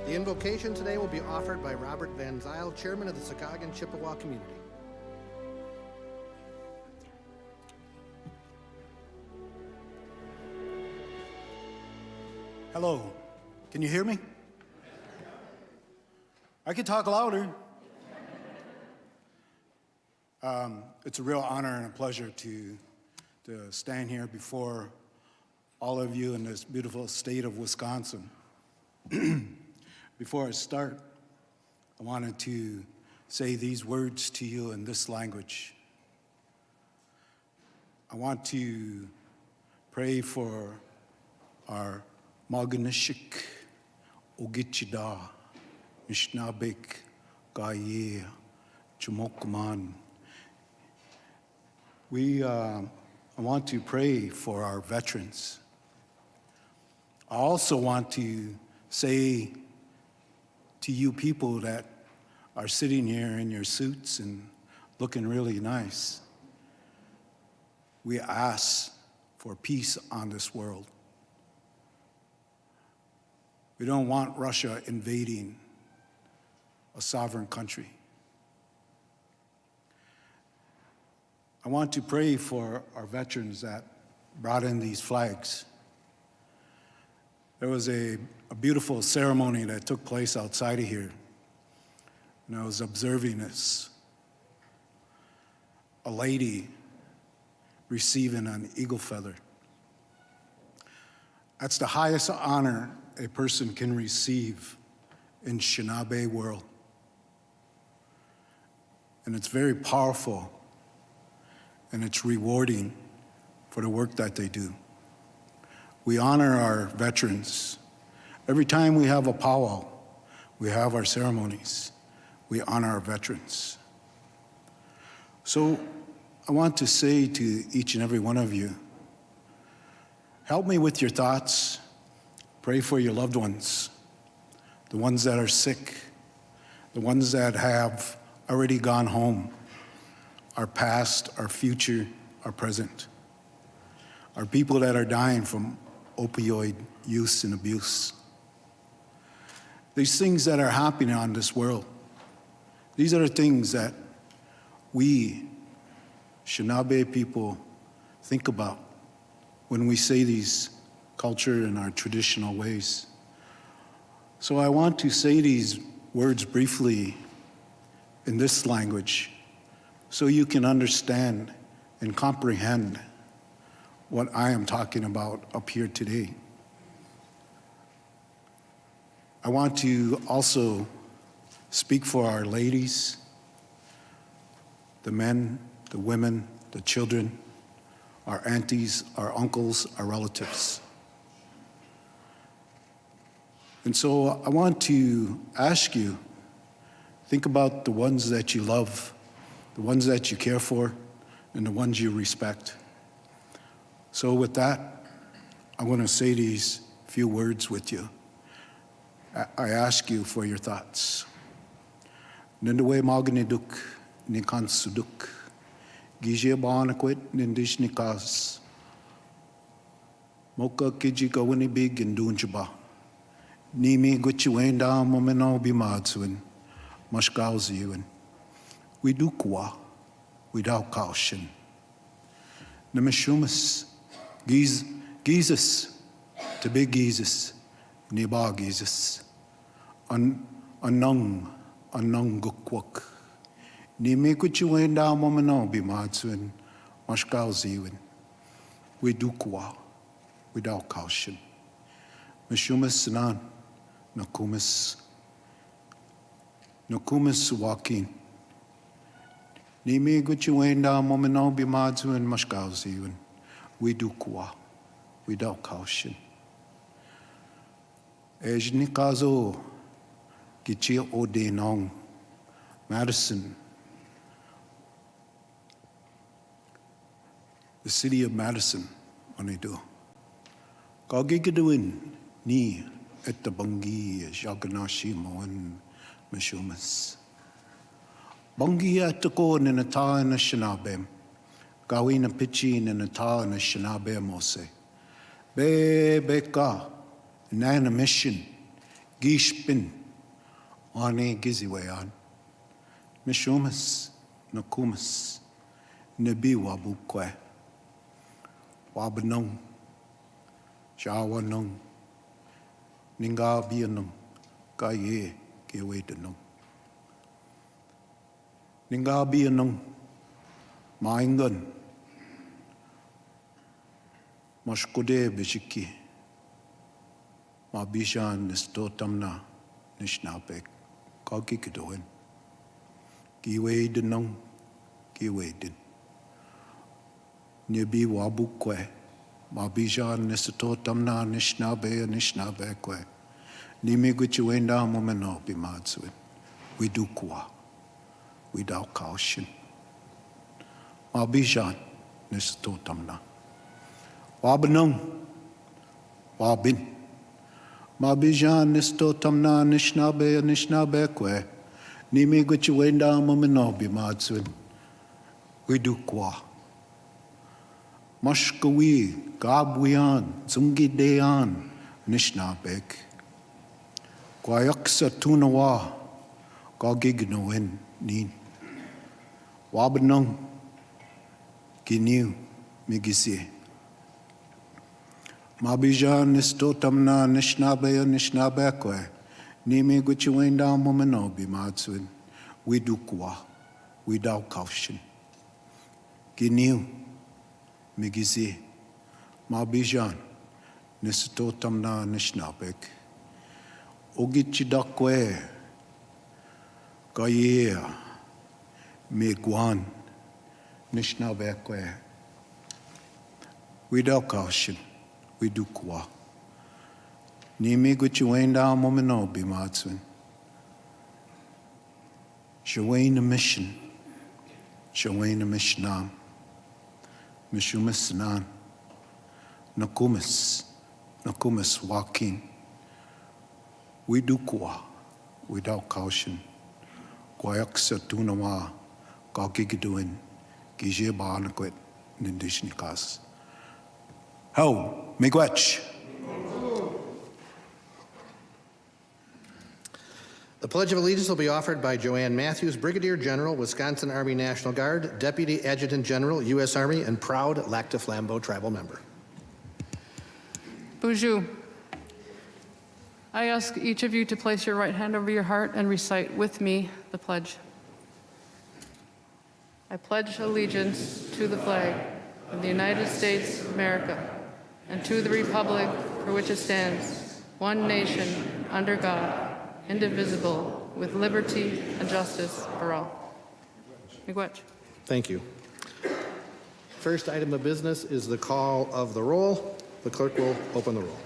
The invocation today will be offered by Robert Van Zyl, Chairman of the Secaucus Chippewa Community. Hello, can you hear me? I can talk louder. It's a real honor and a pleasure to stand here before all of you in this beautiful state of Wisconsin. Before I start, I wanted to say these words to you in this language. I want to pray for our Maganishik Ogichida Mishnabik Gaye Chumokman. I want to pray for our veterans. I also want to say to you people that are sitting here in your suits and looking really nice, we ask for peace on this world. We don't want Russia invading a sovereign country. I want to pray for our veterans that brought in these flags. There was a beautiful ceremony that took place outside of here, and I was observing this. A lady receiving an eagle feather. That's the highest honor a person can receive in Anishinaabe world. And it's very powerful, and it's rewarding for the work that they do. We honor our veterans. Every time we have a powwow, we have our ceremonies, we honor our veterans. So I want to say to each and every one of you, help me with your thoughts. Pray for your loved ones, the ones that are sick, the ones that have already gone home, our past, our future, our present, our people that are dying from opioid use and abuse. These things that are happening on this world, these are the things that we, Anishinaabe people, think about when we say these culture and our traditional ways. So I want to say these words briefly in this language so you can understand and comprehend what I am talking about up here today. I want to also speak for our ladies, the men, the women, the children, our aunties, our uncles, our relatives. And so I want to ask you, think about the ones that you love, the ones that you care for, and the ones you respect. So with that, I want to say these few words with you. I ask you for your thoughts. Nindawe magniduk nikansuduk. Gije banakwit nindishnikas. Moka kiji kawini big and dunjaba. Nimi guchiwenda momeno bimadsuin. Mashkauziuin. We do kwa. Without caution. Nemishumas. Jesus, to be Jesus, Niba Jesus, Anung gukwak. Ni me kuchiwenda momeno bimadsuin, mashkauziwin. We do kwa, without caution. Mishumas nan, nakumis wakin. Ni me kuchiwenda momeno bimadsuin, mashkauziwin. We do kwa, without caution. Ejnikazo, Gichia Odenong, Madison, the city of Madison, Manidu. Kagigaduin, ni et the Bungi, Jaganashi Moan, Mishumas. Bungi at the Korn in a tar in a Shanabem. Gawina pitchin in a tar in a Shanabe Mose. Beka, Nana mission, Gishpin, Ane giziwean. Mishumas, nakumas, nebi wabukwe. Wabanong, shawanong, ninga bianong, kaye, gewedanong. Ninga bianong, maingan, mashkude bishiki, mabishan nistotamna, nishnapek, kakikidoen. Giwedanong, giwedan. Nebi wabukwe, mabishan nistotamna, nishnabekwe. Nimi guchuenda momeno bimadswin. We do kwa. We do kaushin. Mabishan nistotamna. Wabanong. Wabin. Mabishan nistotamna nishnabekwe. Nimi guchuenda momeno bimadswin. We do kwa. Mashkawi, Gabwian, Zungidean, Nishnabek. Guayaksa Tunawa, Gogignoen, Nin. Wabanong, Ginu, Migisi. Mabijan Nistotamna, Nishnabekwe. Nimi Guchuenda Momenobi Matswin. We do kwa. We do kaushin. Ginu. Migisi, Mabijan, Nistotamna Nishnabek, Ogichidakwe, Gayea, Megwan, Nishnabekwe. We do kaushin, we do kwa. Nimi guchuenda momeno bimatswin. Shawain mission, Shawain mishnam. Mishumas nan, nakumas walking. We do kwa, without caution. Guayaksa tunawa, gagigiduin, gije baanakwet, nindishnikas. Ho, miigwech. The Pledge of Allegiance will be offered by Joanne Matthews, Brigadier General, Wisconsin Army National Guard, Deputy Adjutant General, U.S. Army, and proud Lac du Flambeau tribal member. Bonjour. I ask each of you to place your right hand over your heart and recite with me the pledge. I pledge allegiance to the flag of the United States of America and to the republic for which it stands, one nation, under God, indivisible, with liberty and justice for all. Miigwech. Thank you. First item of business is the call of the roll. The clerk will open the roll.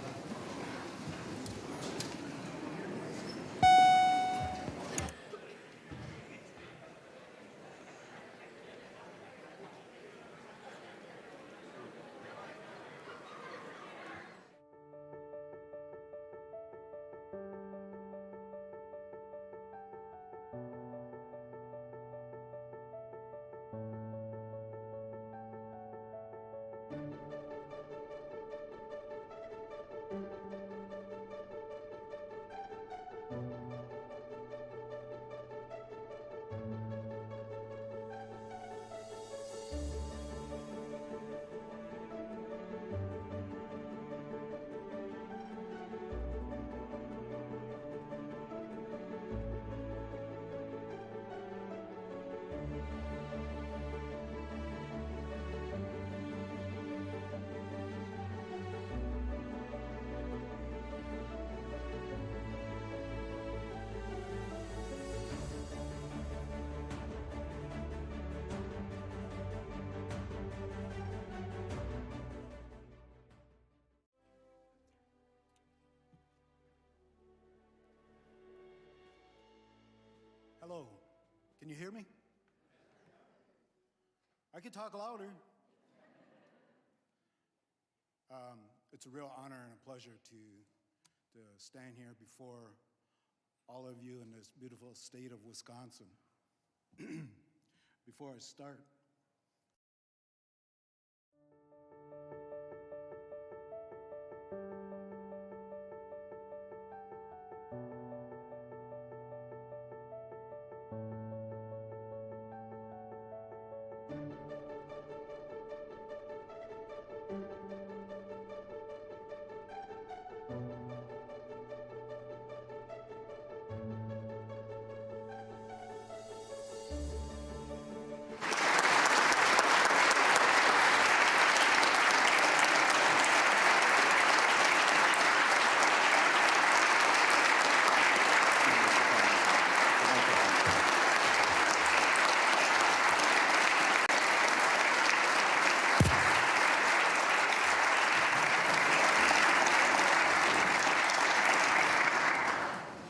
Hello, can you hear me? I can talk louder. It's a real honor and a pleasure to stand here before all of you in this beautiful state of Wisconsin. Before I start,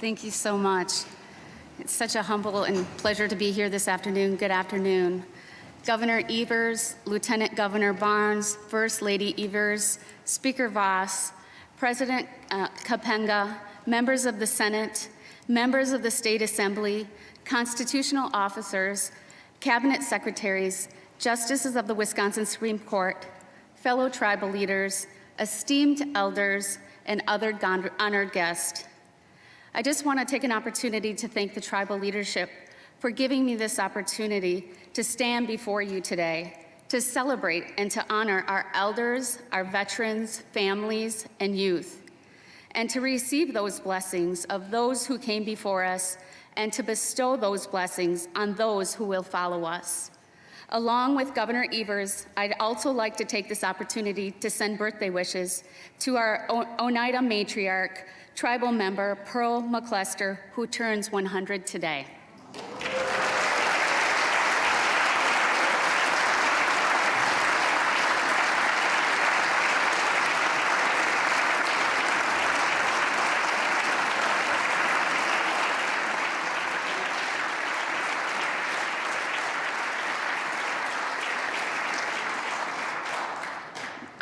Thank you so much. It's such a humble and pleasure to be here this afternoon. Good afternoon. Governor Evers, Lieutenant Governor Barnes, First Lady Evers, Speaker Voss, President Kapenga, members of the Senate, members of the State Assembly, constitutional officers, cabinet secretaries, justices of the Wisconsin Supreme Court, fellow tribal leaders, esteemed elders, and other honored guests. I just want to take an opportunity to thank the tribal leadership for giving me this opportunity to stand before you today, to celebrate and to honor our elders, our veterans, families, and youth, and to receive those blessings of those who came before us, and to bestow those blessings on those who will follow us. Along with Governor Evers, I'd also like to take this opportunity to send birthday wishes to our Oneida matriarch, tribal member Pearl McClester, who turns 100 today.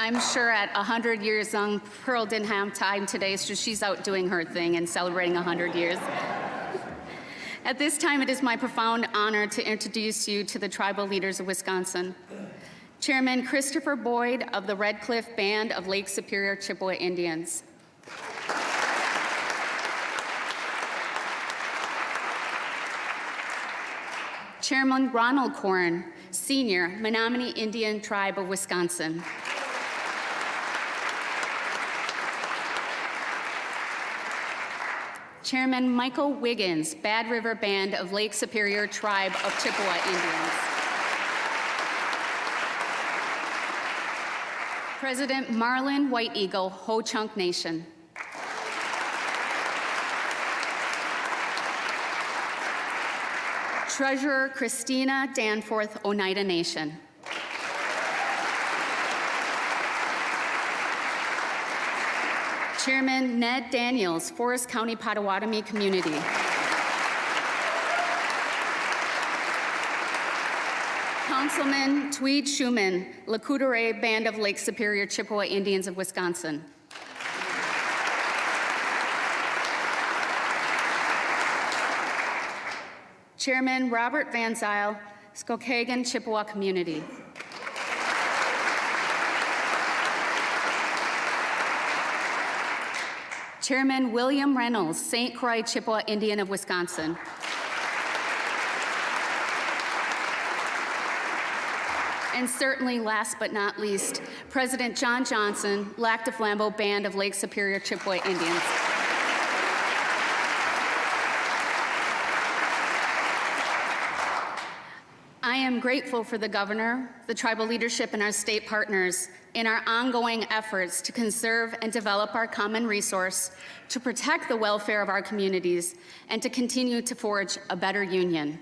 I'm sure at 100 years young, Pearl didn't have time today, so she's out doing her thing and celebrating 100 years. At this time, it is my profound honor to introduce you to the tribal leaders of Wisconsin. Chairman Christopher Boyd of the Red Cliff Band of Lake Superior Chippewa Indians. Chairman Ronald Corn, Senior, Menominee Indian Tribe of Wisconsin. Chairman Michael Wiggins, Bad River Band of Lake Superior Tribe of Chippewa Indians. President Marlon White Eagle, Ho-Chunk Nation. Treasurer Christina Danforth, Oneida Nation. Chairman Ned Daniels, Forest County Potawatomi Community. Councilman Tweed Schuman, Lakudere Band of Lake Superior Chippewa Indians of Wisconsin. Chairman Robert Van Zyl, Skowhegan Chippewa Community. Chairman William Reynolds, St. Croix Chippewa Indian of Wisconsin. And certainly last but not least, President John Johnson, Lac du Flambeau Band of Lake Superior Chippewa Indians. I am grateful for the governor, the tribal leadership, and our state partners in our ongoing efforts to conserve and develop our common resource, to protect the welfare of our communities, and to continue to forge a better union.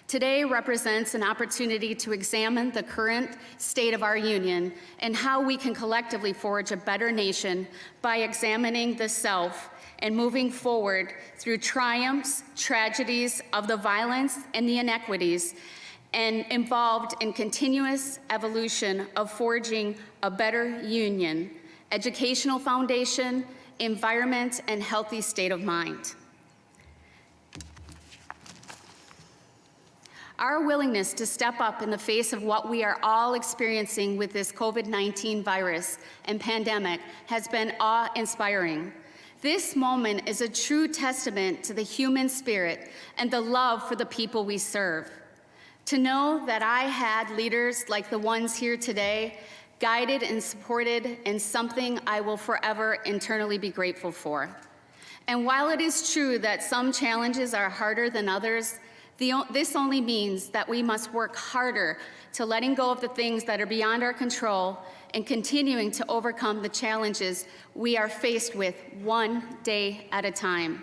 Today represents an opportunity to examine the current state of our union and how we can collectively forge a better nation by examining the self and moving forward through triumphs, tragedies of the violence and the inequities, and involved in continuous evolution of forging a better union, educational foundation, environment, and healthy state of mind. Our willingness to step up in the face of what we are all experiencing with this COVID-19 virus and pandemic has been awe-inspiring. This moment is a true testament to the human spirit and the love for the people we serve. To know that I had leaders like the ones here today, guided and supported, in something I will forever internally be grateful for. And while it is true that some challenges are harder than others, this only means that we must work harder to letting go of the things that are beyond our control and continuing to overcome the challenges we are faced with one day at a time.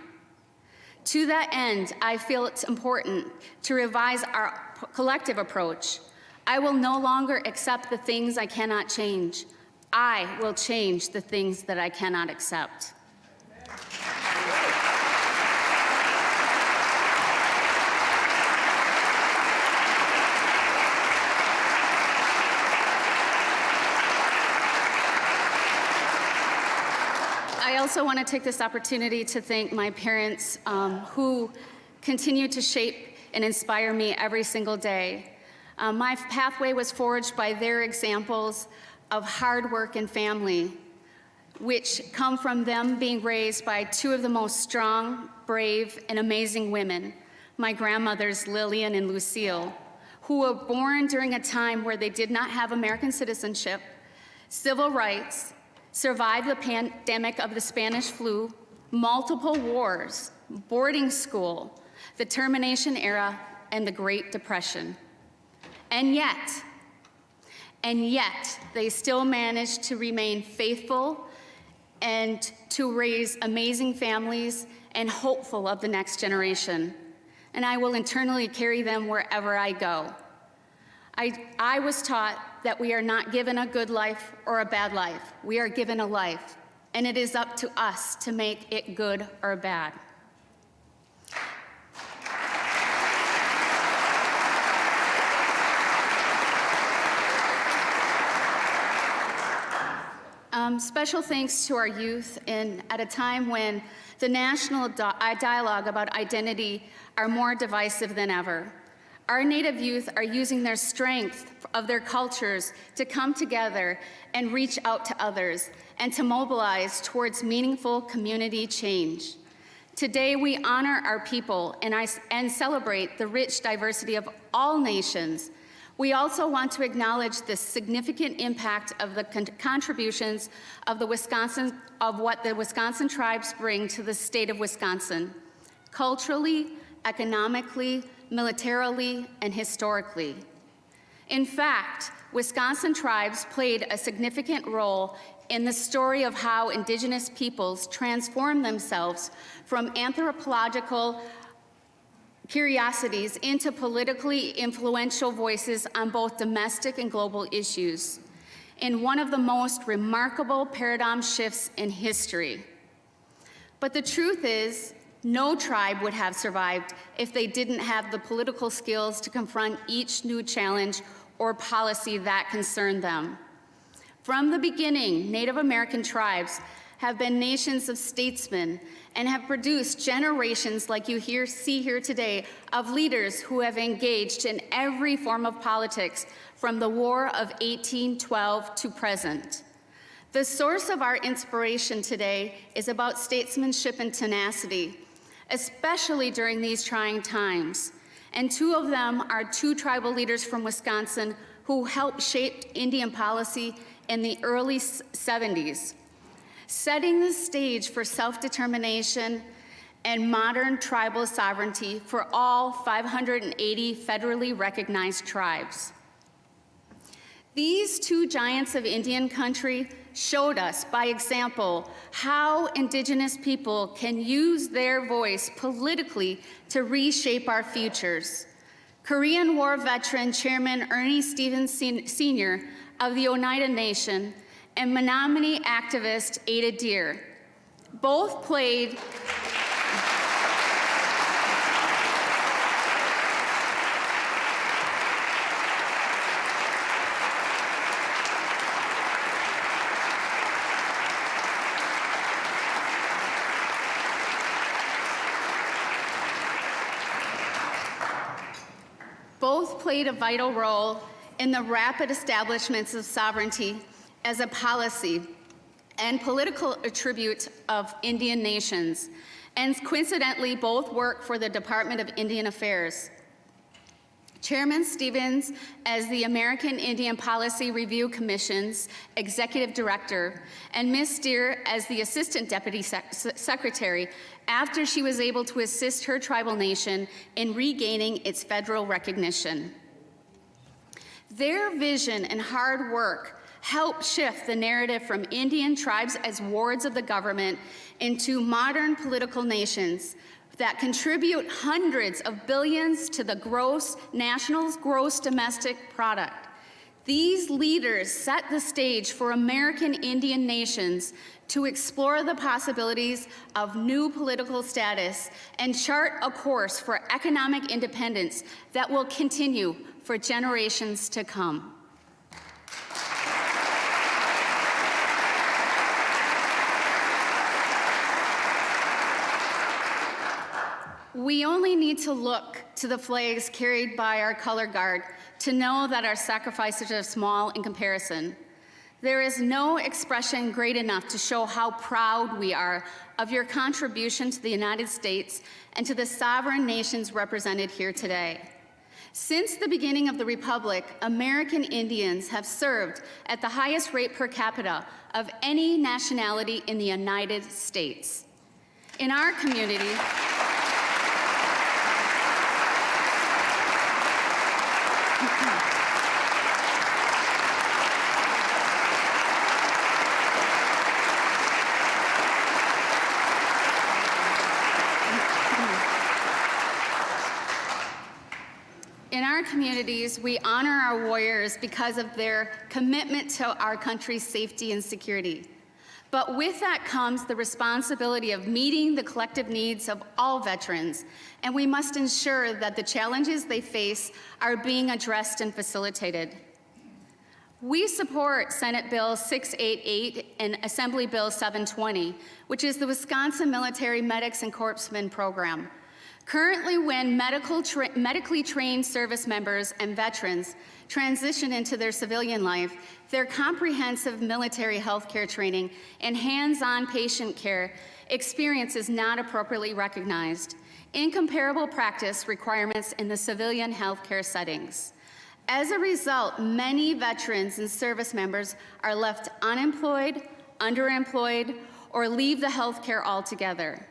To that end, I feel it's important to revise our collective approach. I will no longer accept the things I cannot change. I will change the things that I cannot accept. I also want to take this opportunity to thank my parents who continue to shape and inspire me every single day. My pathway was forged by their examples of hard work and family, which come from them being raised by two of the most strong, brave, and amazing women, my grandmothers Lillian and Lucille, who were born during a time where they did not have American citizenship, civil rights, survived the pandemic of the Spanish flu, multiple wars, boarding school, the termination era, and the Great Depression. And yet, they still managed to remain faithful and to raise amazing families and hopeful of the next generation. And I will internally carry them wherever I go. I was taught that we are not given a good life or a bad life. We are given a life, and it is up to us to make it good or bad. Special thanks to our youth, and at a time when the national dialogue about identity are more divisive than ever. Our Native youth are using their strength of their cultures to come together and reach out to others and to mobilize towards meaningful community change. Today, we honor our people and celebrate the rich diversity of all nations. We also want to acknowledge the significant impact of the contributions of what the Wisconsin tribes bring to the state of Wisconsin, culturally, economically, militarily, and historically. In fact, Wisconsin tribes played a significant role in the story of how Indigenous peoples transformed themselves from anthropological curiosities into politically influential voices on both domestic and global issues, in one of the most remarkable paradigm shifts in history. But the truth is, no tribe would have survived if they didn't have the political skills to confront each new challenge or policy that concerned them. From the beginning, Native American tribes have been nations of statesmen and have produced generations like you see here today of leaders who have engaged in every form of politics from the War of 1812 to present. The source of our inspiration today is about statesmanship and tenacity, especially during these trying times. And two of them are two tribal leaders from Wisconsin who helped shape Indian policy in the early 70s, setting the stage for self-determination and modern tribal sovereignty for all 580 federally recognized tribes. These two giants of Indian country showed us by example how Indigenous people can use their voice politically to reshape our futures. Korean War veteran Chairman Ernie Stevens Sr. of the Oneida Nation and Menominee activist Ada Deer both played a vital role in the rapid establishments of sovereignty as a policy and political attribute of Indian nations, and coincidentally both work for the Department of Indian Affairs. Chairman Stevens, as the American Indian Policy Review Commission's Executive Director, and Ms. Deer as the Assistant Deputy Secretary, after she was able to assist her tribal nation in regaining its federal recognition. Their vision and hard work helped shift the narrative from Indian tribes as wards of the government into modern political nations that contribute hundreds of billions to the national gross domestic product. These leaders set the stage for American Indian nations to explore the possibilities of new political status and chart a course for economic independence that will continue for generations to come. We only need to look to the flags carried by our color guard to know that our sacrifices are small in comparison. There is no expression great enough to show how proud we are of your contribution to the United States and to the sovereign nations represented here today. Since the beginning of the Republic, American Indians have served at the highest rate per capita of any nationality in the United States. In our community, we honor our warriors because of their commitment to our country's safety and security. But with that comes the responsibility of meeting the collective needs of all veterans, and we must ensure that the challenges they face are being addressed and facilitated. We support Senate Bill 688 and Assembly Bill 720, which is the Wisconsin Military Medics and Corpsmen Program. Currently, when medically trained service members and veterans transition into their civilian life, their comprehensive military health care training and hands-on patient care experience is not appropriately recognized. Incomparable practice requirements in the civilian health care settings. As a result, many veterans and service members are left unemployed, underemployed, or leave the health care altogether.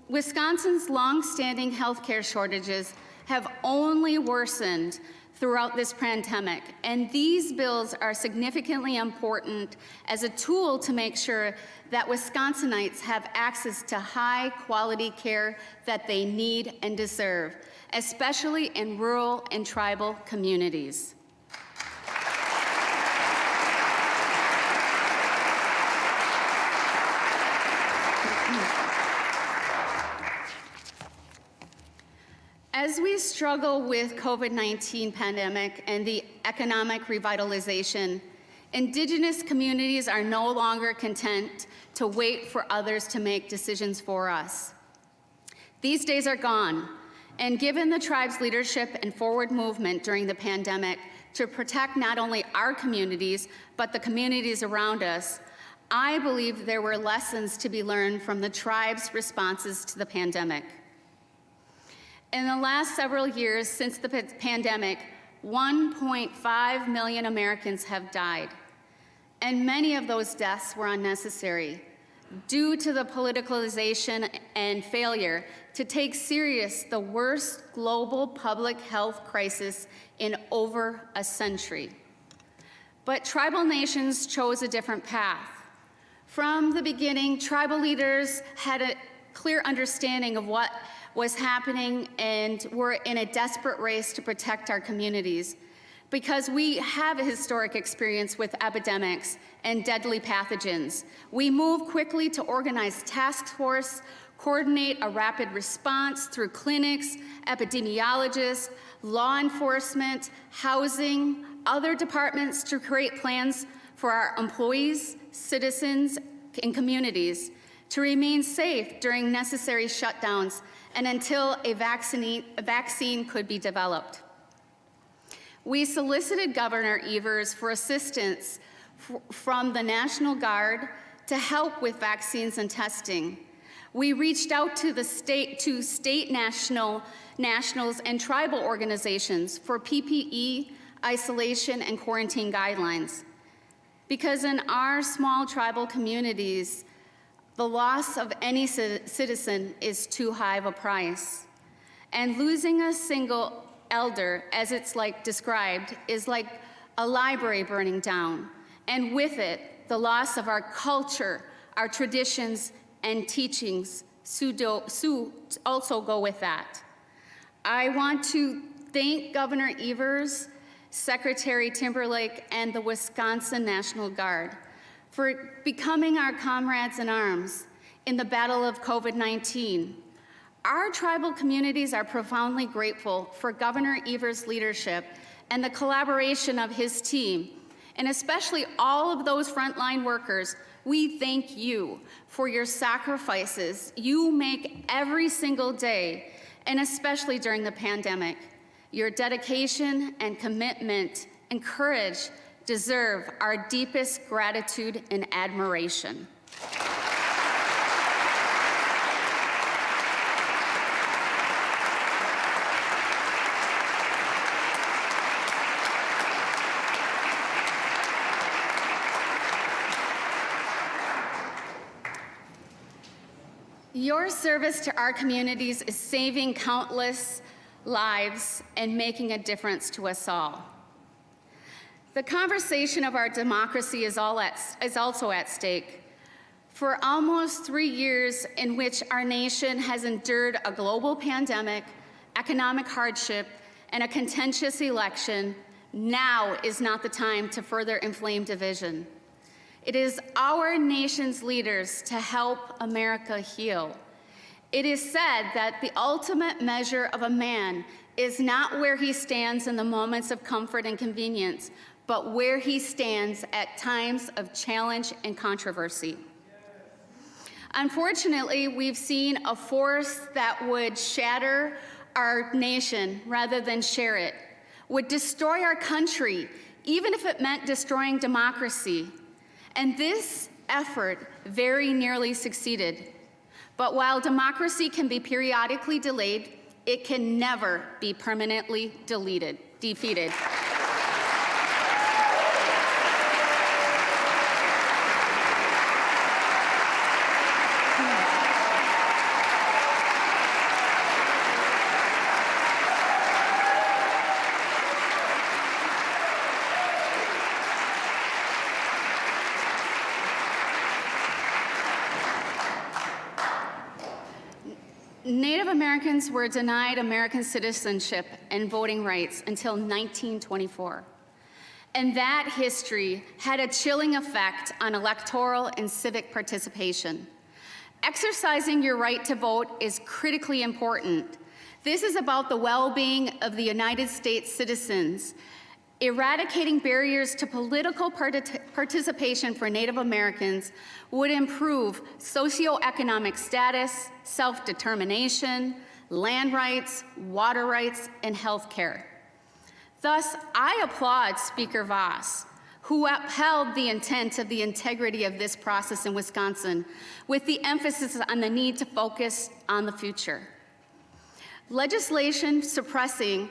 Wisconsin's long-standing healthcare shortages have only worsened throughout this pandemic, and these bills are significantly important as a tool to make sure that Wisconsinites have access to high-quality care that they need and deserve, especially in rural and tribal communities. As we struggle with COVID-19 pandemic and the economic revitalization, Indigenous communities are no longer content to wait for others to make decisions for us. These days are gone, and given the tribe's leadership and forward movement during the pandemic to protect not only our communities, but the communities around us, I believe there were lessons to be learned from the tribe's responses to the pandemic. In the last several years since the pandemic, 1.5 million Americans have died, and many of those deaths were unnecessary due to the politicalization and failure to take serious the worst global public health crisis in over a century. But tribal nations chose a different path. From the beginning, tribal leaders had a clear understanding of what was happening and were in a desperate race to protect our communities because we have a historic experience with epidemics and deadly pathogens. We move quickly to organize task force, coordinate a rapid response through clinics, epidemiologists, law enforcement, housing, other departments to create plans for our employees, citizens, and communities to remain safe during necessary shutdowns and until a vaccine could be developed. We solicited Governor Evers for assistance from the National Guard to help with vaccines and testing. We reached out to state nationals and tribal organizations for PPE, isolation, and quarantine guidelines. Because in our small tribal communities, the loss of any citizen is too high of a price. And losing a single elder, as it's described, is like a library burning down. And with it, the loss of our culture, our traditions, and teachings also go with that. I want to thank Governor Evers, Secretary Timberlake, and the Wisconsin National Guard for becoming our comrades in arms in the battle of COVID-19. Our tribal communities are profoundly grateful for Governor Evers' leadership and the collaboration of his team, and especially all of those frontline workers we thank you for your sacrifices you make every single day, and especially during the pandemic. Your dedication and commitment and courage deserve our deepest gratitude and admiration. Your service to our communities is saving countless lives and making a difference to us all. The conversation of our democracy is also at stake. For almost 3 years in which our nation has endured a global pandemic, economic hardship, and a contentious election, now is not the time to further inflame division. It is our nation's leaders to help America heal. It is said that the ultimate measure of a man is not where he stands in the moments of comfort and convenience, but where he stands at times of challenge and controversy. Unfortunately, we've seen a force that would shatter our nation rather than share it, would destroy our country, even if it meant destroying democracy. And this effort very nearly succeeded. But while democracy can be periodically delayed, it can never be permanently defeated. Native Americans were denied American citizenship and voting rights until 1924. And that history had a chilling effect on electoral and civic participation. Exercising your right to vote is critically important. This is about the well-being of the United States citizens. Eradicating barriers to political participation for Native Americans would improve socioeconomic status, self-determination, land rights, water rights, and health care. Thus, I applaud Speaker Voss, who upheld the intent of the integrity of this process in Wisconsin, with the emphasis on the need to focus on the future. Legislation suppressing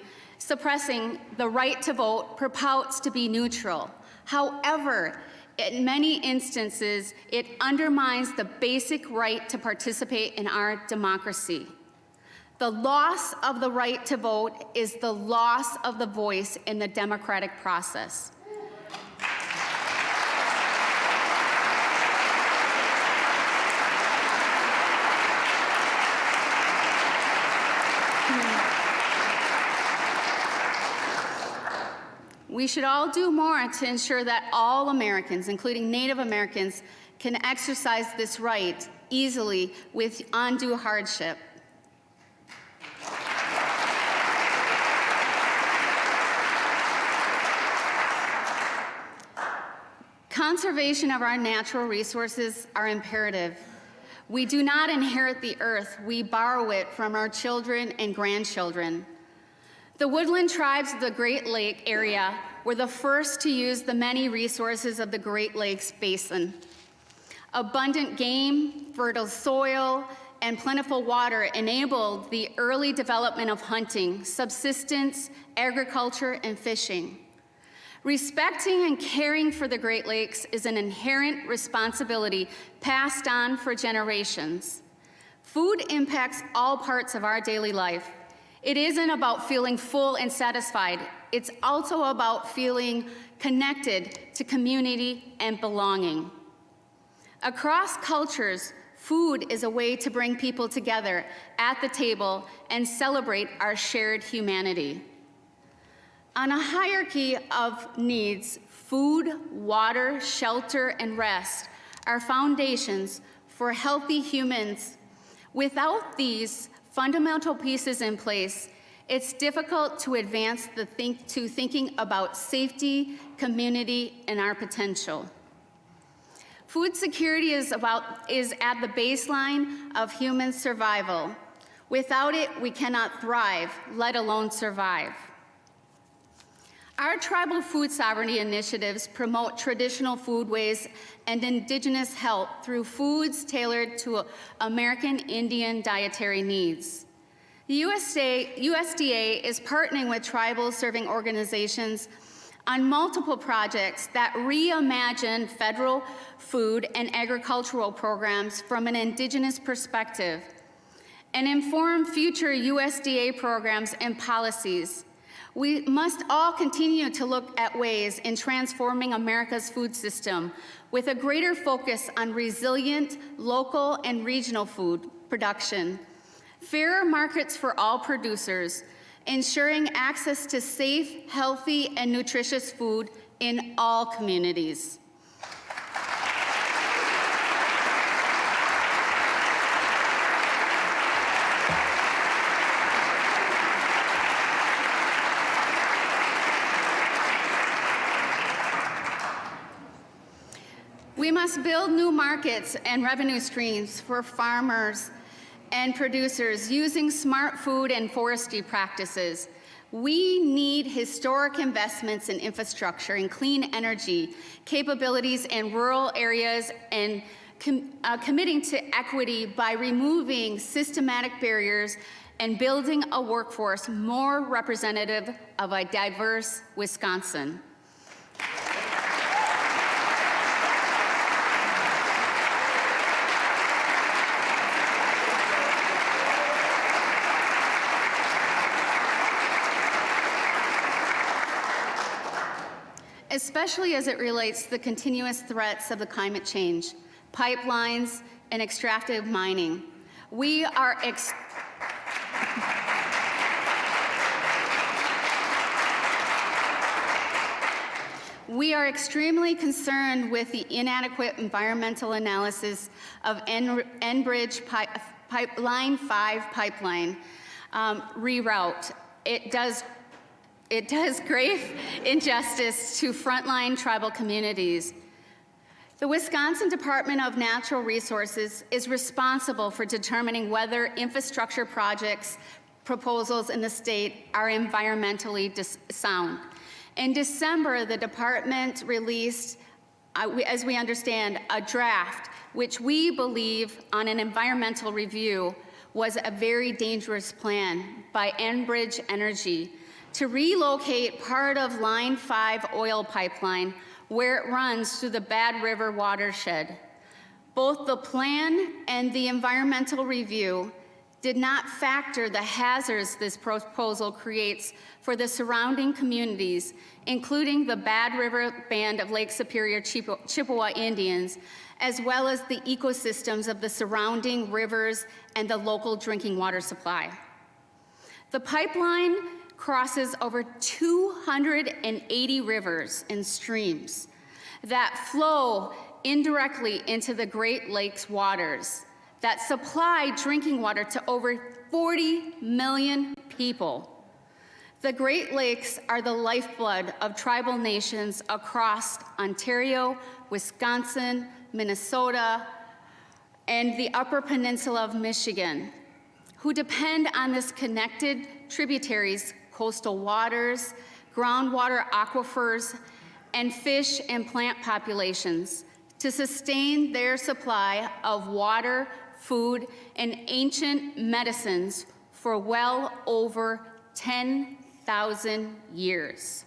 the right to vote purports to be neutral. However, in many instances, it undermines the basic right to participate in our democracy. The loss of the right to vote is the loss of the voice in the democratic process. We should all do more to ensure that all Americans, including Native Americans, can exercise this right easily with undue hardship. Conservation of our natural resources are imperative. We do not inherit the earth, we borrow it from our children and grandchildren. The woodland tribes of the Great Lake area were the first to use the many resources of the Great Lakes Basin. Abundant game, fertile soil, and plentiful water enabled the early development of hunting, subsistence, agriculture, and fishing. Respecting and caring for the Great Lakes is an inherent responsibility passed on for generations. Food impacts all parts of our daily life. It isn't about feeling full and satisfied. It's also about feeling connected to community and belonging. Across cultures, food is a way to bring people together at the table and celebrate our shared humanity. On a hierarchy of needs, food, water, shelter, and rest are foundations for healthy humans. Without these fundamental pieces in place, it's difficult to advance to thinking about safety, community, and our potential. Food security is at the baseline of human survival. Without it, we cannot thrive, let alone survive. Our tribal food sovereignty initiatives promote traditional foodways and indigenous health through foods tailored to American Indian dietary needs. The USDA is partnering with tribal serving organizations on multiple projects that reimagine federal food and agricultural programs from an indigenous perspective and inform future USDA programs and policies. We must all continue to look at ways in transforming America's food system with a greater focus on resilient local and regional food production, fairer markets for all producers, ensuring access to safe, healthy, and nutritious food in all communities. We must build new markets and revenue streams for farmers and producers using smart food and forestry practices. We need historic investments in infrastructure and clean energy capabilities in rural areas and committing to equity by removing systematic barriers and building a workforce more representative of a diverse Wisconsin. Especially as it relates to the continuous threats of the climate change, pipelines, and extractive mining. We are extremely concerned with the inadequate environmental analysis of Enbridge Line 5 pipeline reroute. It does grave injustice to frontline tribal communities. The Wisconsin Department of Natural Resources is responsible for determining whether infrastructure projects proposals in the state are environmentally sound. In December, the department released, as we understand, a draft which we believe on an environmental review was a very dangerous plan by Enbridge Energy to relocate part of Line 5 oil pipeline where it runs through the Bad River watershed. Both the plan and the environmental review did not factor the hazards this proposal creates for the surrounding communities, including the Bad River Band of Lake Superior Chippewa Indians, as well as the ecosystems of the surrounding rivers and the local drinking water supply. The pipeline crosses over 280 rivers and streams that flow indirectly into the Great Lakes waters that supply drinking water to over 40 million people. The Great Lakes are the lifeblood of tribal nations across Ontario, Wisconsin, Minnesota, and the Upper Peninsula of Michigan, who depend on this connected tributaries, coastal waters, groundwater aquifers, and fish and plant populations to sustain their supply of water, food, and ancient medicines for well over 10,000 years.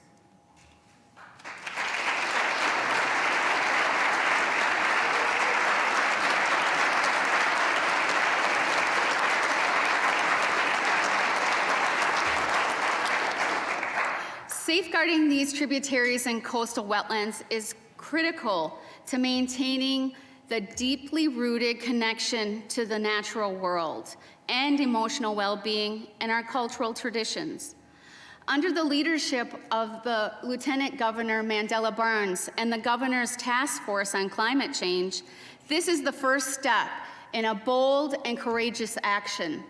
Safeguarding these tributaries and coastal wetlands is critical to maintaining the deeply rooted connection to the natural world and emotional well-being in our cultural traditions. Under the leadership of the Lieutenant Governor Mandela Barnes and the Governor's Task Force on Climate Change, this is the first step in a bold and courageous action.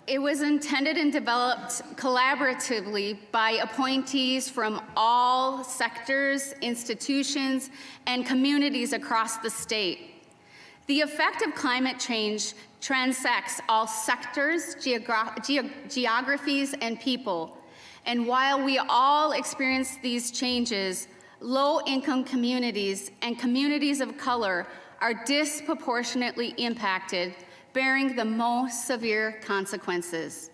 It was intended and developed collaboratively by appointees from all sectors, institutions, and communities across the state. The effect of climate change transects all sectors, geographies, and people. And while we all experience these changes, low-income communities and communities of color are disproportionately impacted, bearing the most severe consequences.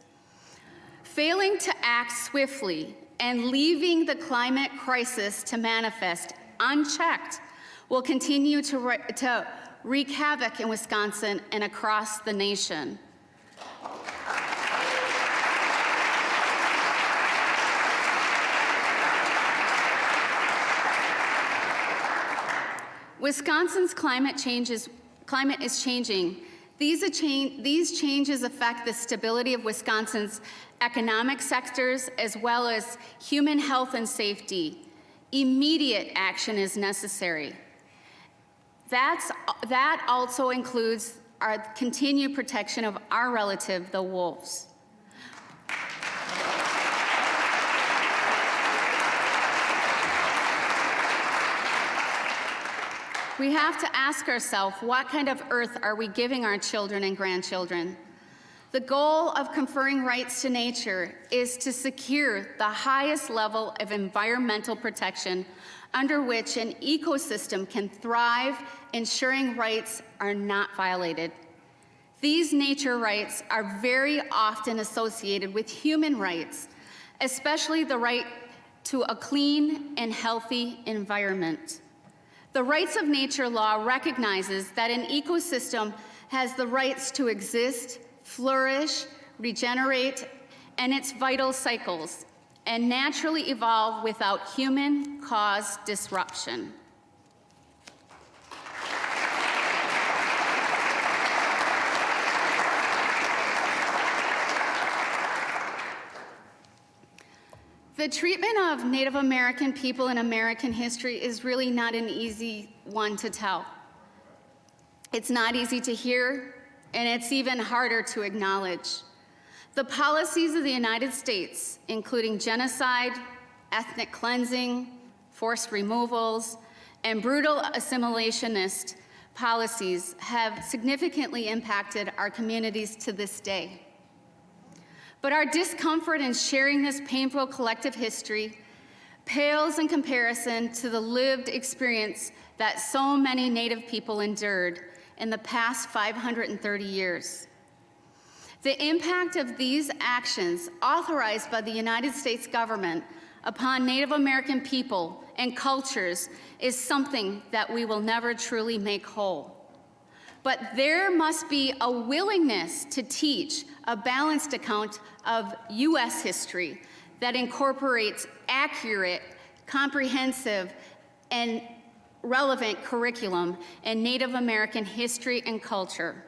Failing to act swiftly and leaving the climate crisis to manifest unchecked will continue to wreak havoc in Wisconsin and across the nation. Wisconsin's climate is changing. These changes affect the stability of Wisconsin's economic sectors as well as human health and safety. Immediate action is necessary. That also includes our continued protection of our relative, the wolves. We have to ask ourselves, what kind of earth are we giving our children and grandchildren? The goal of conferring rights to nature is to secure the highest level of environmental protection under which an ecosystem can thrive, ensuring rights are not violated. These nature rights are very often associated with human rights, especially the right to a clean and healthy environment. The rights of nature law recognizes that an ecosystem has the rights to exist, flourish, regenerate, and its vital cycles, and naturally evolve without human-caused disruption. The treatment of Native American people in American history is really not an easy one to tell. It's not easy to hear, and it's even harder to acknowledge. The policies of the United States, including genocide, ethnic cleansing, forced removals, and brutal assimilationist policies, have significantly impacted our communities to this day. But our discomfort in sharing this painful collective history pales in comparison to the lived experience that so many Native people endured in the past 530 years. The impact of these actions authorized by the United States government upon Native American people and cultures is something that we will never truly make whole. But there must be a willingness to teach a balanced account of U.S. history that incorporates accurate, comprehensive, and relevant curriculum in Native American history and culture.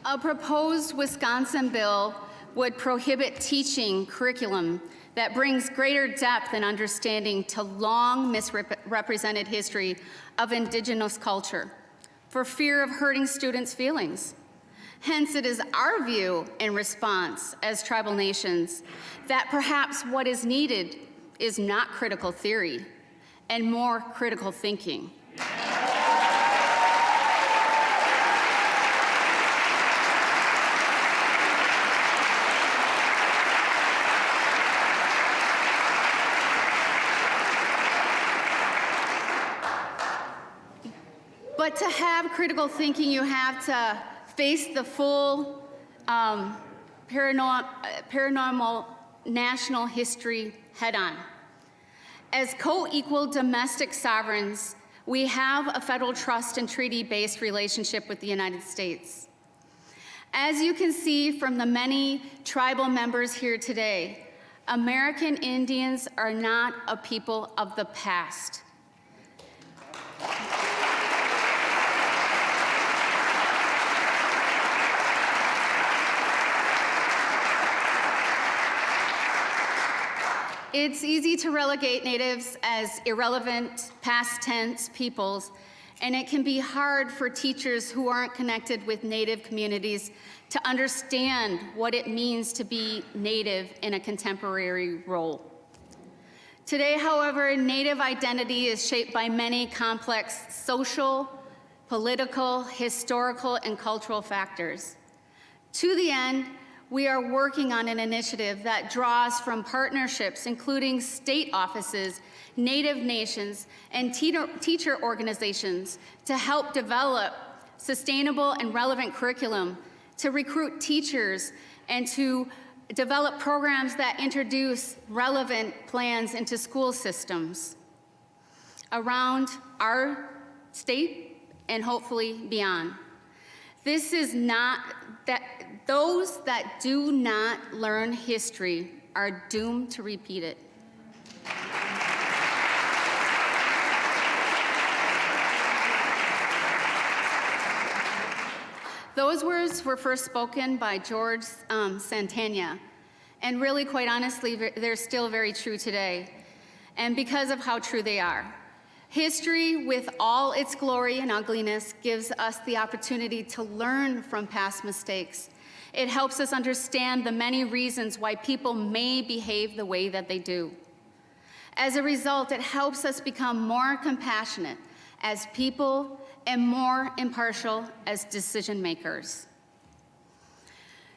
A proposed Wisconsin bill would prohibit teaching curriculum that brings greater depth and understanding to long misrepresented history of Indigenous culture for fear of hurting students' feelings. Hence, it is our view in response as tribal nations that perhaps what is needed is not critical theory and more critical thinking. But to have critical thinking, you have to face the full paranormal national history head-on. As co-equal domestic sovereigns, we have a federal trust and treaty-based relationship with the United States. As you can see from the many tribal members here today, American Indians are not a people of the past. It's easy to relegate Natives as irrelevant, past tense peoples, and it can be hard for teachers who aren't connected with Native communities to understand what it means to be Native in a contemporary role. Today, however, Native identity is shaped by many complex social, political, historical, and cultural factors. To the end, we are working on an initiative that draws from partnerships, including state offices, Native nations, and teacher organizations to help develop sustainable and relevant curriculum, to recruit teachers, and to develop programs that introduce relevant plans into school systems around our state and hopefully beyond. This is not that those that do not learn history are doomed to repeat it. Those words were first spoken by George Santana, and really, quite honestly, they're still very true today, and because of how true they are. History, with all its glory and ugliness, gives us the opportunity to learn from past mistakes. It helps us understand the many reasons why people may behave the way that they do. As a result, it helps us become more compassionate as people and more impartial as decision makers.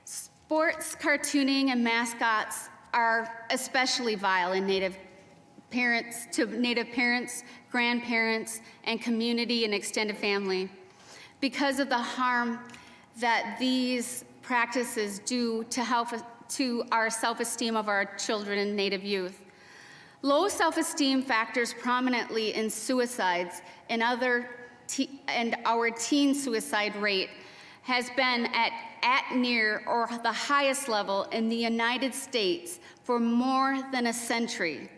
Sports, cartooning, and mascots are especially vile in Native parents, grandparents, and community and extended family because of the harm that these practices do to our self-esteem of our children and Native youth. Low self-esteem factors prominently in suicides and our teen suicide rate has been at near or the highest level in the United States for more than a century.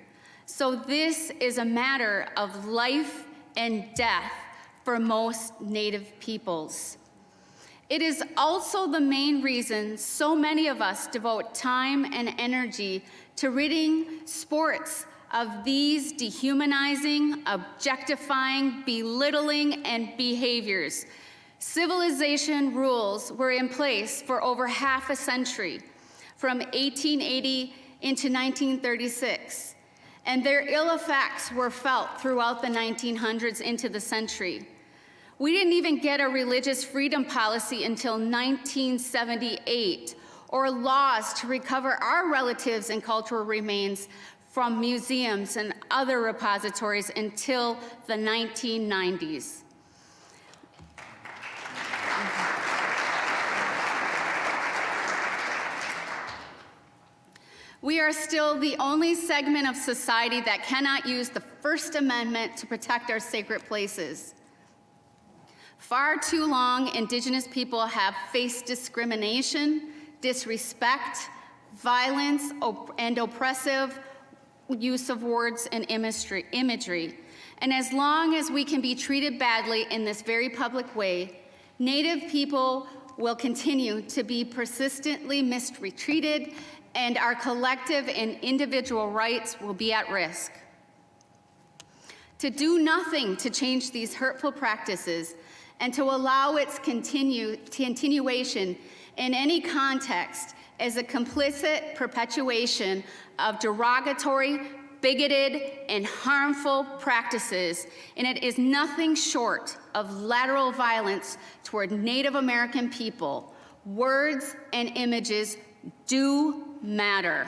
So this is a matter of life and death for most Native peoples. It is also the main reason so many of us devote time and energy to ridding sports of these dehumanizing, objectifying, belittling, and behaviors. Civilization rules were in place for over half a century, from 1880 into 1936, and their ill effects were felt throughout the 1900s into the century. We didn't even get a religious freedom policy until 1978, or laws to recover our relatives and cultural remains from museums and other repositories until the 1990s. We are still the only segment of society that cannot use the First Amendment to protect our sacred places. Far too long, Indigenous people have faced discrimination, disrespect, violence, and oppressive use of words and imagery. And as long as we can be treated badly in this very public way, Native people will continue to be persistently mistreated, and our collective and individual rights will be at risk. To do nothing to change these hurtful practices and to allow its continuation in any context is a complicit perpetuation of derogatory, bigoted, and harmful practices, and it is nothing short of lateral violence toward Native American people. Words and images do matter.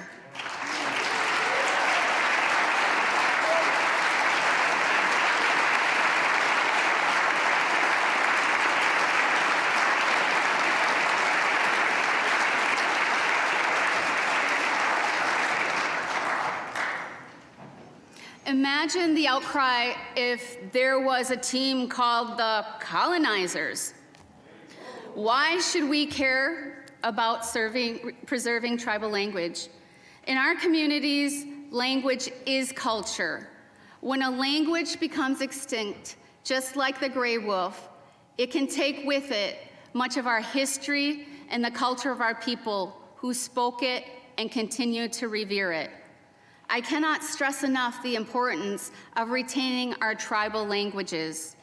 Imagine the outcry if there was a team called the colonizers. Why should we care about preserving tribal language? In our communities, language is culture. When a language becomes extinct, just like the gray wolf, it can take with it much of our history and the culture of our people who spoke it and continue to revere it. I cannot stress enough the importance of retaining our tribal languages.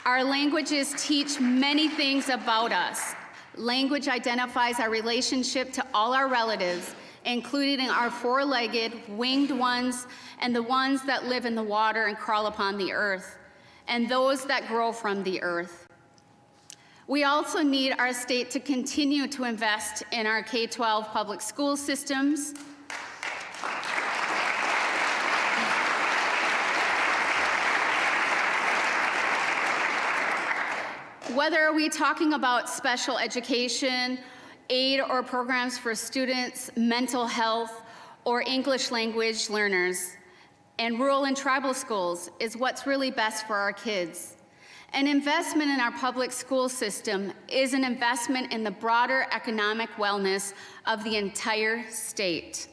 Our languages teach many things about us. Language identifies our relationship to all our relatives, including our four-legged, winged ones, and the ones that live in the water and crawl upon the earth, and those that grow from the earth. We also need our state to continue to invest in our K-12 public school systems, whether are we talking about special education, aid or programs for students, mental health, or English language learners, and rural and tribal schools is what's really best for our kids. An investment in our public school system is an investment in the broader economic wellness of the entire state.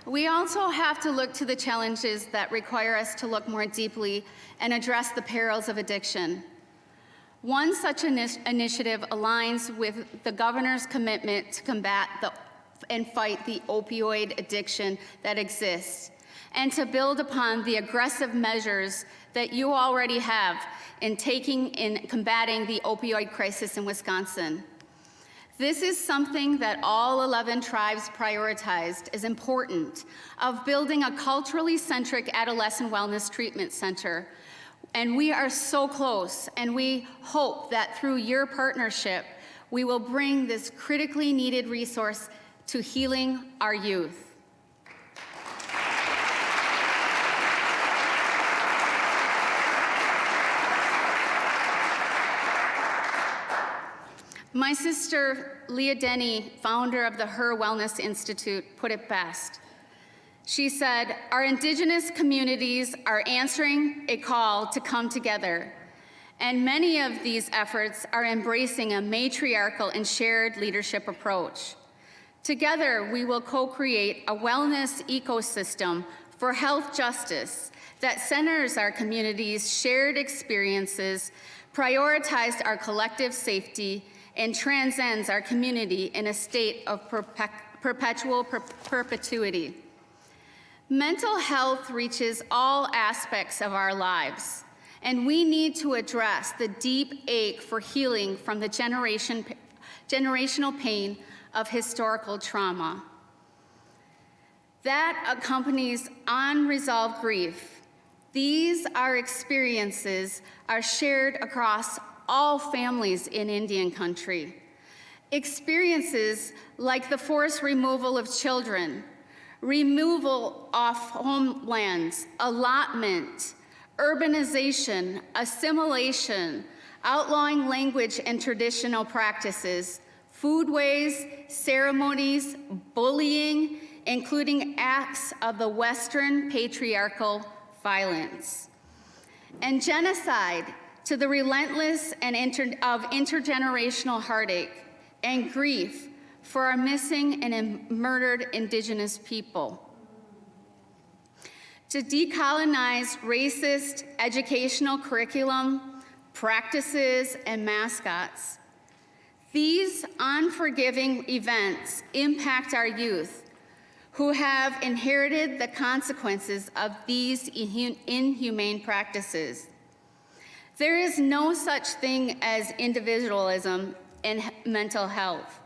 We also have to look to the challenges that require us to look more deeply and address the perils of addiction. One such initiative aligns with the governor's commitment to combat and fight the opioid addiction that exists, and to build upon the aggressive measures that you already have in combating the opioid crisis in Wisconsin. This is something that all 11 tribes prioritized as important, of building a culturally centric adolescent wellness treatment center. And we are so close, and we hope that through your partnership, we will bring this critically needed resource to healing our youth. My sister, Leah Denny, founder of the Her Wellness Institute, put it best. She said, "Our Indigenous communities are answering a call to come together, and many of these efforts are embracing a matriarchal and shared leadership approach. Together, we will co-create a wellness ecosystem for health justice that centers our communities' shared experiences, prioritizes our collective safety, and transcends our community in a state of perpetual perpetuity." Mental health reaches all aspects of our lives, and we need to address the deep ache for healing from the generational pain of historical trauma. That accompanies unresolved grief. These experiences are shared across all families in Indian country. Experiences like the forced removal of children, removal off homelands, allotment, urbanization, assimilation, outlawing language and traditional practices, foodways, ceremonies, bullying, including acts of the Western patriarchal violence, and genocide, to the relentless and intergenerational heartache and grief for our missing and murdered Indigenous people. To decolonize racist educational curriculum, practices, and mascots. These unforgiving events impact our youth, who have inherited the consequences of these inhumane practices. There is no such thing as individualism in mental health.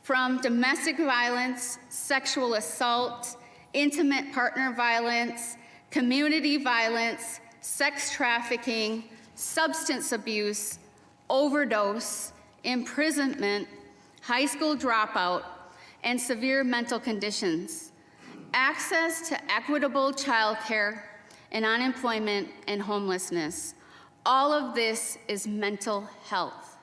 From domestic violence, sexual assault, intimate partner violence, community violence, sex trafficking, substance abuse, overdose, imprisonment, high school dropout, and severe mental conditions. Access to equitable childcare and unemployment and homelessness. All of this is mental health.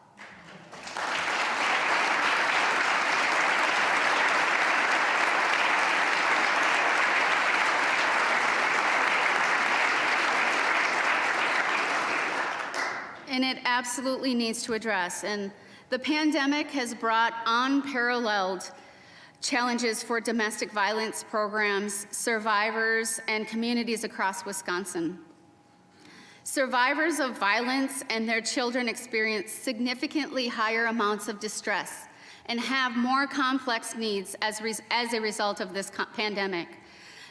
And it absolutely needs to address. And the pandemic has brought unparalleled challenges for domestic violence programs, survivors, and communities across Wisconsin. Survivors of violence and their children experience significantly higher amounts of distress and have more complex needs as a result of this pandemic.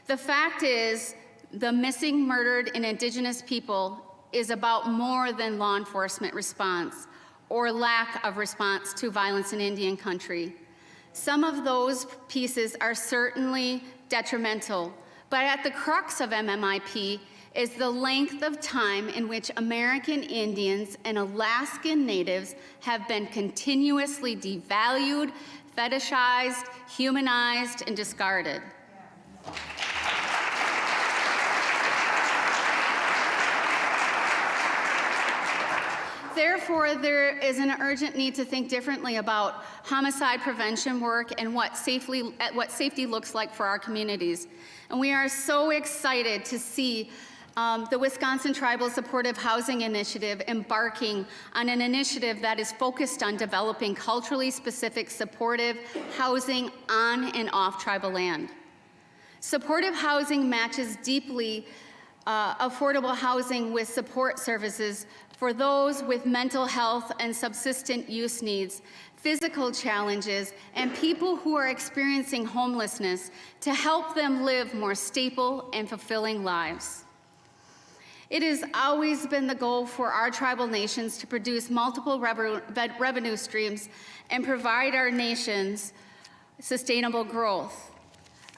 The fact is, the missing, murdered, and Indigenous people is about more than law enforcement response or lack of response to violence in Indian country. Some of those pieces are certainly detrimental, but at the crux of MMIP is the length of time in which American Indians and Alaskan Natives have been continuously devalued, fetishized, humanized, and discarded. Therefore, there is an urgent need to think differently about homicide prevention work and what safety looks like for our communities. And we are so excited to see the Wisconsin Tribal Supportive Housing Initiative embarking on an initiative that is focused on developing culturally specific supportive housing on and off tribal land. Supportive housing matches deeply affordable housing with support services for those with mental health and subsistent use needs, physical challenges, and people who are experiencing homelessness to help them live more stable and fulfilling lives. It has always been the goal for our tribal nations to produce multiple revenue streams and provide our nations sustainable growth.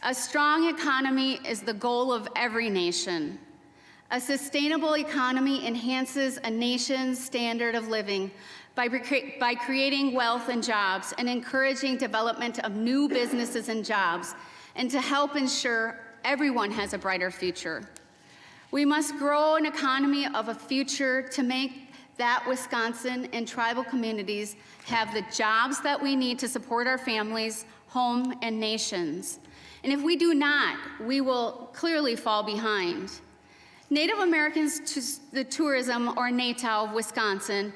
A strong economy is the goal of every nation. A sustainable economy enhances a nation's standard of living by creating wealth and jobs and encouraging development of new businesses and jobs, and to help ensure everyone has a brighter future. We must grow an economy of a future to make that Wisconsin and tribal communities have the jobs that we need to support our families, home, and nations. And if we do not, we will clearly fall behind. Native Americans to the tourism, or NATOW, of Wisconsin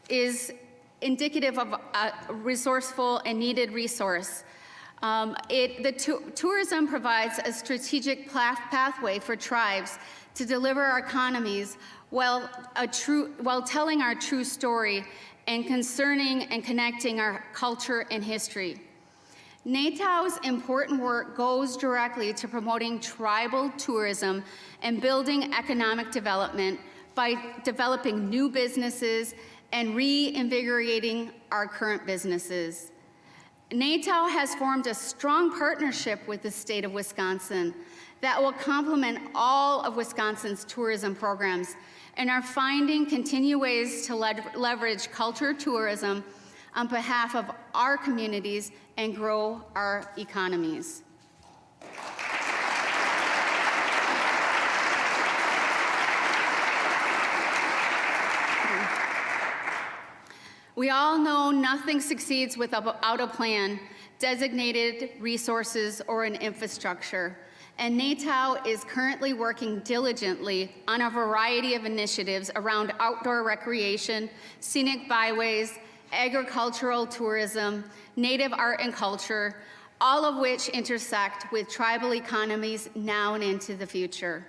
is indicative of a resourceful and needed resource. Tourism provides a strategic pathway for tribes to deliver our economies while telling our true story and concerning and connecting our culture and history. NATOW's important work goes directly to promoting tribal tourism and building economic development by developing new businesses and reinvigorating our current businesses. NATOW has formed a strong partnership with the state of Wisconsin that will complement all of Wisconsin's tourism programs, and are finding continued ways to leverage culture tourism on behalf of our communities and grow our economies. We all know nothing succeeds without a plan, designated resources, or an infrastructure. And NATOW is currently working diligently on a variety of initiatives around outdoor recreation, scenic byways, agricultural tourism, native art and culture, all of which intersect with tribal economies now and into the future.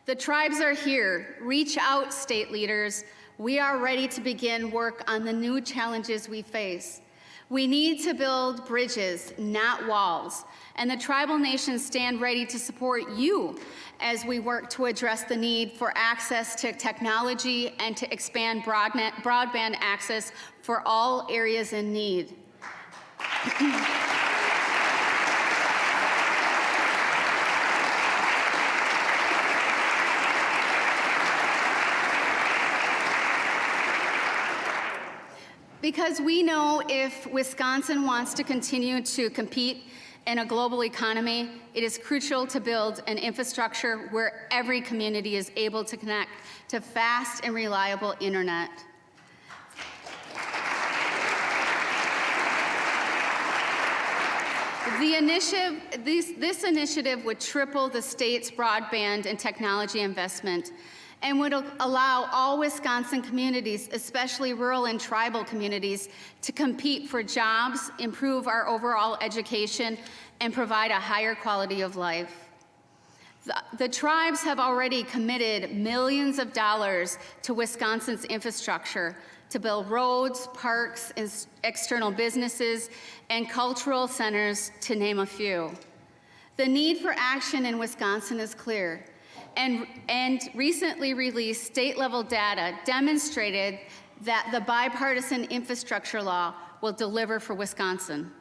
The tribes are here. Reach out, state leaders. We are ready to begin work on the new challenges we face. We need to build bridges, not walls, and the tribal nations stand ready to support you as we work to address the need for access to technology and to expand broadband access for all areas in need. Because we know if Wisconsin wants to continue to compete in a global economy, it is crucial to build an infrastructure where every community is able to connect to fast and reliable internet. This initiative would triple the state's broadband and technology investment and would allow all Wisconsin communities, especially rural and tribal communities, to compete for jobs, improve our overall education, and provide a higher quality of life. The tribes have already committed millions of dollars to Wisconsin's infrastructure to build roads, parks, external businesses, and cultural centers, to name a few. The need for action in Wisconsin is clear, and recently released state-level data demonstrated that the bipartisan infrastructure law will deliver for Wisconsin.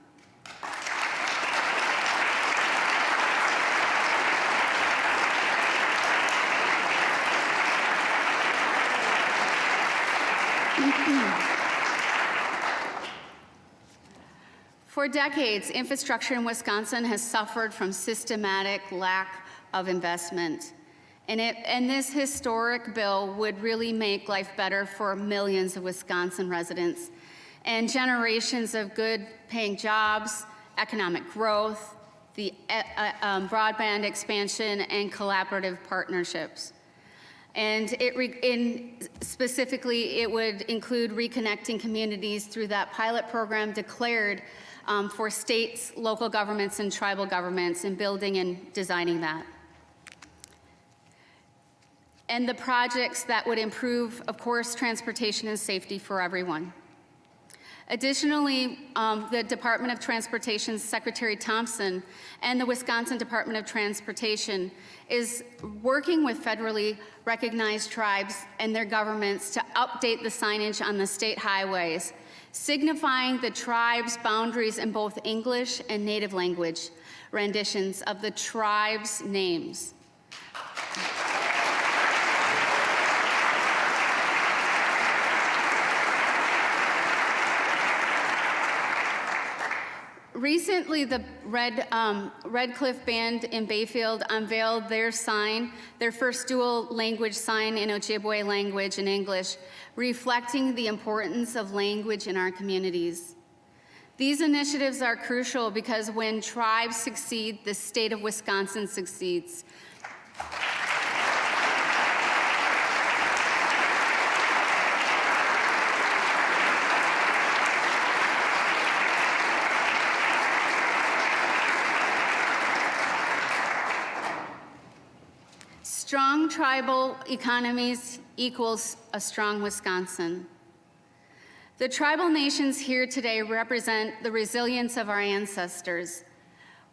For decades, infrastructure in Wisconsin has suffered from systematic lack of investment. And this historic bill would really make life better for millions of Wisconsin residents and generations of good-paying jobs, economic growth, the broadband expansion, and collaborative partnerships. And specifically, it would include reconnecting communities through that pilot program declared for states, local governments, and tribal governments, and building and designing that. And the projects that would improve, of course, transportation and safety for everyone. Additionally, the Department of Transportation's Secretary Thompson and the Wisconsin Department of Transportation is working with federally recognized tribes and their governments to update the signage on the state highways, signifying the tribe's boundaries in both English and native language renditions of the tribe's names. Recently, the Red Cliff Band in Bayfield unveiled their sign, their first dual language sign in Ojibwe language and English, reflecting the importance of language in our communities. These initiatives are crucial because when tribes succeed, the state of Wisconsin succeeds. Strong tribal economies equals a strong Wisconsin. The tribal nations here today represent the resilience of our ancestors.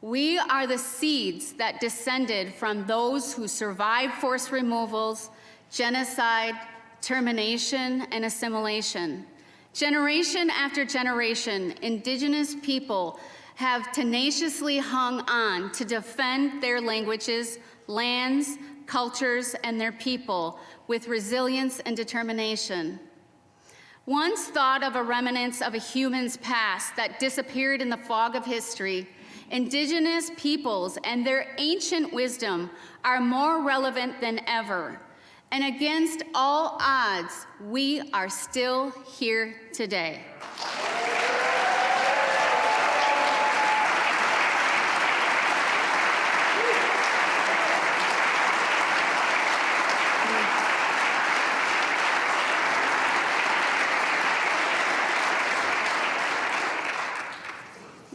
We are the seeds that descended from those who survived forced removals, genocide, termination, and assimilation. Generation after generation, Indigenous people have tenaciously hung on to defend their languages, lands, cultures, and their people with resilience and determination. Once thought of a remnants of a human's past that disappeared in the fog of history, Indigenous peoples and their ancient wisdom are more relevant than ever. And against all odds, we are still here today.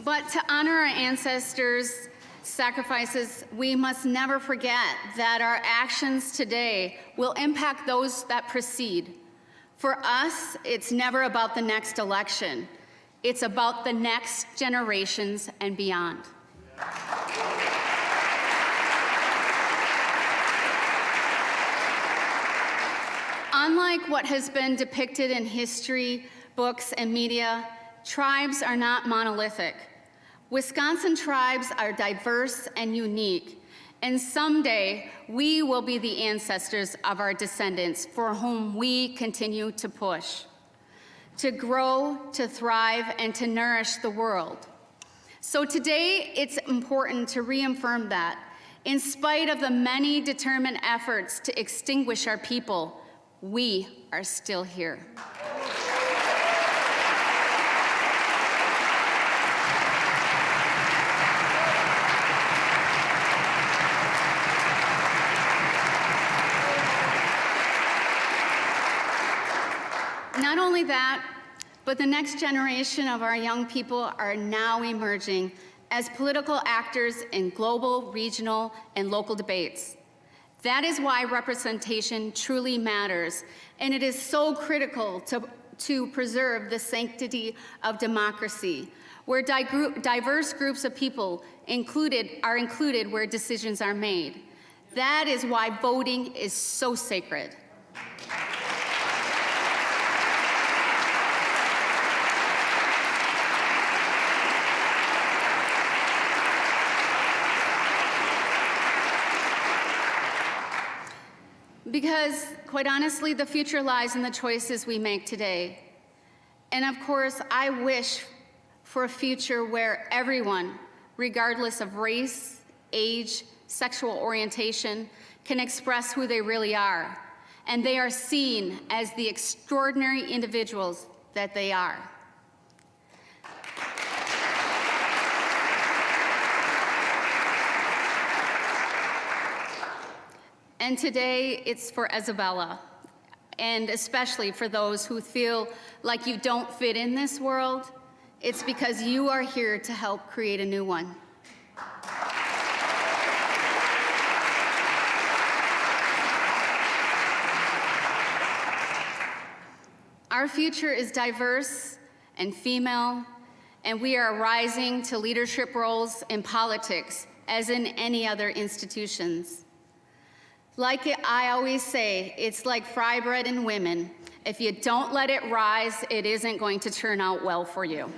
But to honor our ancestors' sacrifices, we must never forget that our actions today will impact those that precede. For us, it's never about the next election. It's about the next generations and beyond. Unlike what has been depicted in history, books, and media, tribes are not monolithic. Wisconsin tribes are diverse and unique, and someday we will be the ancestors of our descendants for whom we continue to push, to grow, to thrive, and to nourish the world. So today, it's important to reaffirm that, in spite of the many determined efforts to extinguish our people, we are still here. Not only that, but the next generation of our young people are now emerging as political actors in global, regional, and local debates. That is why representation truly matters, and it is so critical to preserve the sanctity of democracy, where diverse groups of people are included where decisions are made. That is why voting is so sacred. Because, quite honestly, the future lies in the choices we make today. And of course, I wish for a future where everyone, regardless of race, age, sexual orientation, can express who they really are, and they are seen as the extraordinary individuals that they are. And today, it's for Isabella, and especially for those who feel like you don't fit in this world. It's because you are here to help create a new one. Our future is diverse and female, and we are rising to leadership roles in politics as in any other institutions. Like I always say, it's like fry bread and women. If you don't let it rise, it isn't going to turn out well for you.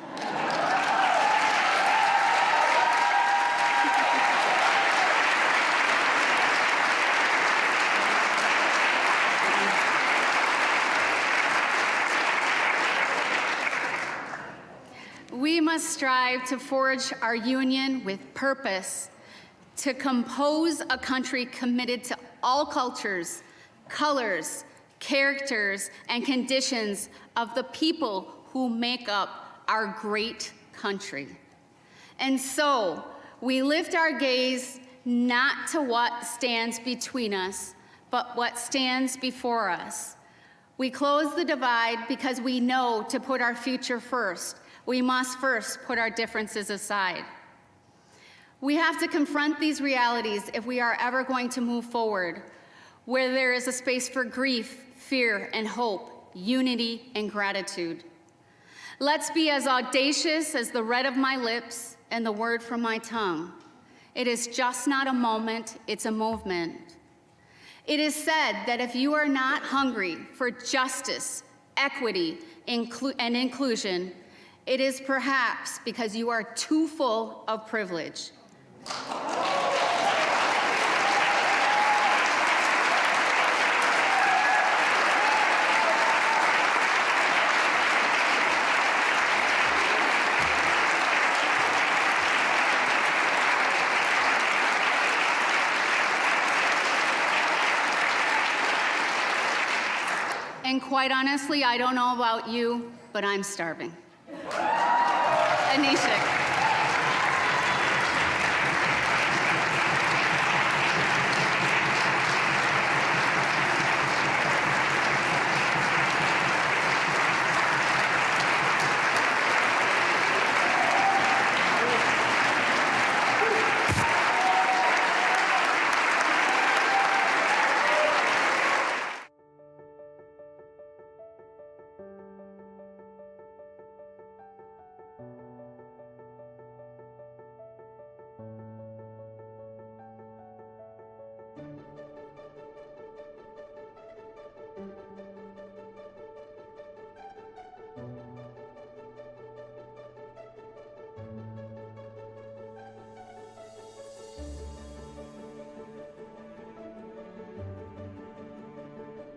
We must strive to forge our union with purpose, to compose a country committed to all cultures, colors, characters, and conditions of the people who make up our great country. And so, we lift our gaze not to what stands between us, but what stands before us. We close the divide because we know to put our future first. We must first put our differences aside. We have to confront these realities if we are ever going to move forward, where there is a space for grief, fear, and hope, unity, and gratitude. Let's be as audacious as the red of my lips and the word from my tongue. It is just not a moment, it's a movement. It is said that if you are not hungry for justice, equity, and inclusion, it is perhaps because you are too full of privilege. And quite honestly, I don't know about you, but I'm starving. Anishik.